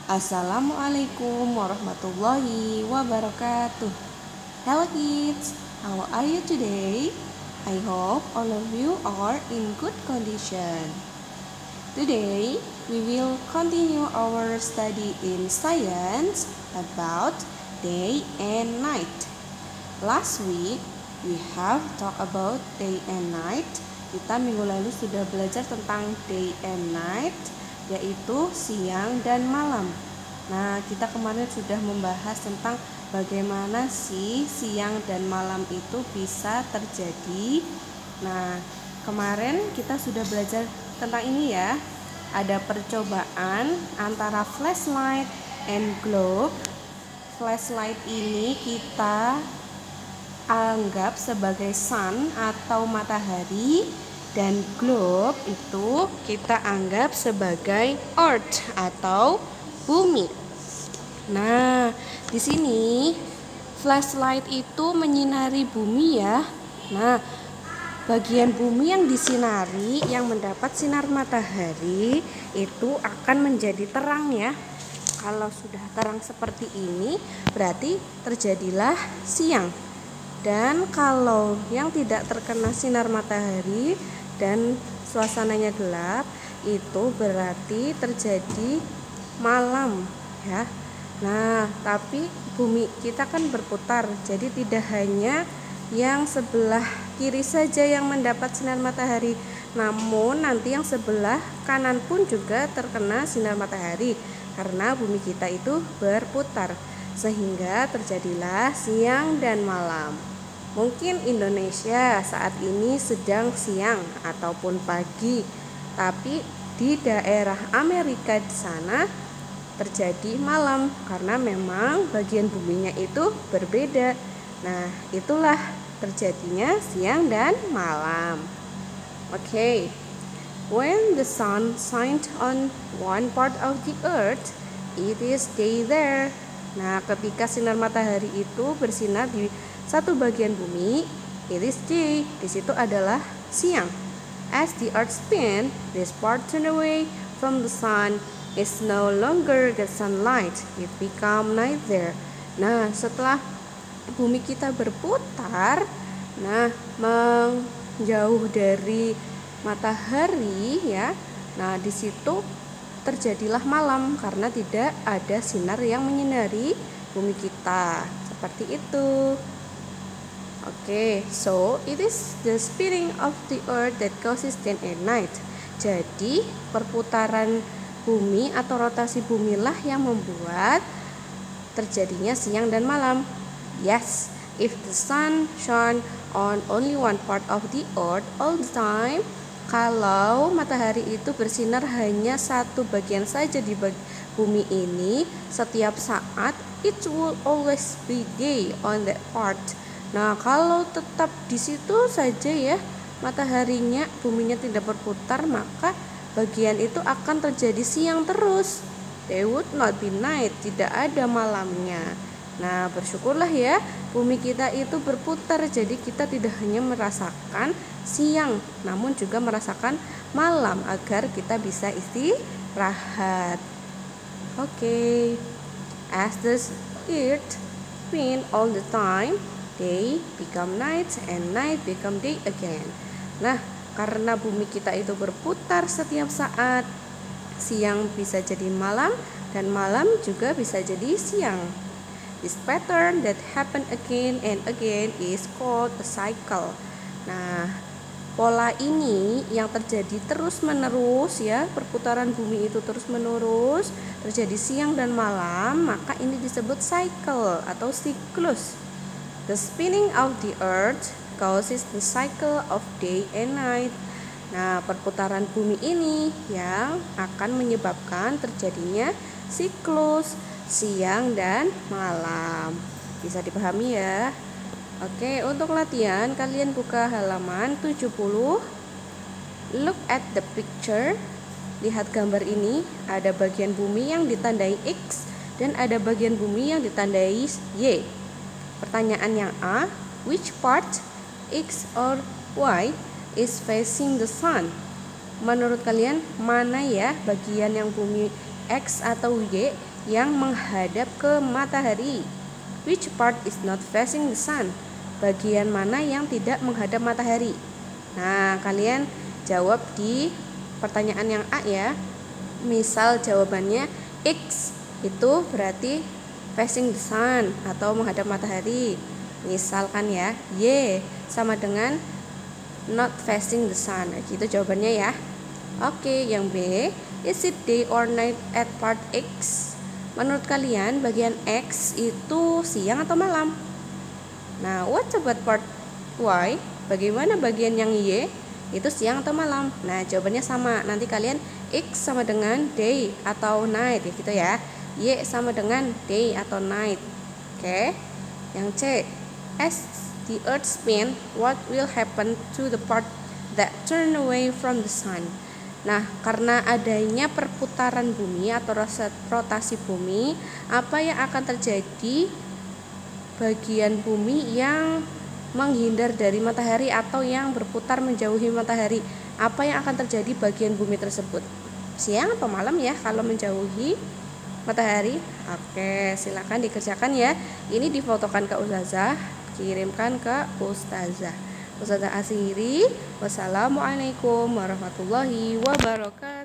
Assalamualaikum warahmatullahi wabarakatuh. Hello kids, how are you today? I hope all of you are in good condition. Today, we will continue our study in science about day and night. Last week, we have talked about day and night. Kita minggu lalu sudah belajar tentang day and night, yaitu siang dan malam. Nah, kita kemarin sudah membahas tentang bagaimana sih siang dan malam itu bisa terjadi. Nah, kemarin kita sudah belajar tentang ini ya. Ada percobaan antara flashlight and globe. Flashlight ini kita anggap sebagai sun atau matahari, dan globe itu kita anggap sebagai earth atau bumi. Nah, di sini flashlight itu menyinari bumi ya. Nah, bagian bumi yang disinari, yang mendapat sinar matahari itu akan menjadi terang ya. Kalau sudah terang seperti ini, berarti terjadilah siang. Dan kalau yang tidak terkena sinar matahari dan suasananya gelap, itu berarti terjadi malam ya. Nah, tapi bumi kita kan berputar, jadi tidak hanya yang sebelah kiri saja yang mendapat sinar matahari, namun nanti yang sebelah kanan pun juga terkena sinar matahari karena bumi kita itu berputar, sehingga terjadilah siang dan malam. Mungkin Indonesia saat ini sedang siang ataupun pagi, tapi di daerah Amerika di sana terjadi malam karena memang bagian buminya itu berbeda. Nah, itulah terjadinya siang dan malam. Okay. When the sun shines on one part of the earth, it is day there. Nah, ketika sinar matahari itu bersinar di satu bagian bumi, it is day. Di situ adalah siang. As the earth spins, this part turn away from the sun. It's no longer get sunlight. It become night there. Nah, setelah bumi kita berputar, nah menjauh dari matahari ya. Nah, di situ terjadilah malam karena tidak ada sinar yang menyinari bumi kita. Seperti itu. Okay, so it is the spinning of the earth that causes day and night. Jadi, perputaran bumi atau rotasi bumilah yang membuat terjadinya siang dan malam. Yes, if the sun shone on only one part of the earth all the time, kalau matahari itu bersinar hanya satu bagian saja di bumi ini setiap saat, it will always be day on that part. Nah, kalau tetap di situ saja ya, mataharinya, buminya tidak berputar, maka bagian itu akan terjadi siang terus. There would not be night, tidak ada malamnya. Nah, bersyukurlah ya, bumi kita itu berputar, jadi kita tidak hanya merasakan siang, namun juga merasakan malam agar kita bisa istirahat. Okay. As the earth spin all the time, day become night and night become day again. Nah, karena bumi kita itu berputar setiap saat, siang bisa jadi malam dan malam juga bisa jadi siang. This pattern that happen again and again is called a cycle. Nah, pola ini yang terjadi terus-menerus ya, perputaran bumi itu terus-menerus, terjadi siang dan malam, maka ini disebut cycle atau siklus. The spinning of the earth causes the cycle of day and night. Nah, perputaran bumi ini yang akan menyebabkan terjadinya siklus siang dan malam. Bisa dipahami ya? Oke, untuk latihan kalian buka halaman 70. Look at the picture. Lihat gambar ini, ada bagian bumi yang ditandai X dan ada bagian bumi yang ditandai Y. Pertanyaan yang A, which part, X or Y, is facing the sun? Menurut kalian mana ya bagian yang bumi X atau Y yang menghadap ke matahari? Which part is not facing the sun? Bagian mana yang tidak menghadap matahari? Nah, kalian jawab di pertanyaan yang A ya. Misal jawabannya X itu berarti facing the sun atau menghadap matahari. Misalkan ya, Y sama dengan not facing the sun. Nah, gitu jawabannya ya. Oke, yang B, is it day or night at part X? Menurut kalian bagian X itu siang atau malam? Nah, what about part Y? Bagaimana bagian yang Y? Itu siang atau malam? Nah, jawabannya sama. Nanti kalian X sama dengan day atau night ya gitu ya. Y sama dengan day atau night. Oke. Yang C, as the earth spin, what will happen to the part that turn away from the sun? Nah, karena adanya perputaran bumi atau rotasi bumi, apa yang akan terjadi bagian bumi yang menghindar dari matahari atau yang berputar menjauhi matahari? Apa yang akan terjadi bagian bumi tersebut? Siang atau malam ya kalau menjauhi matahari? Oke, silakan dikerjakan ya. Ini difotokan ke Ustazah, kirimkan ke Ustazah Asiri. Wassalamualaikum warahmatullahi wabarakatuh.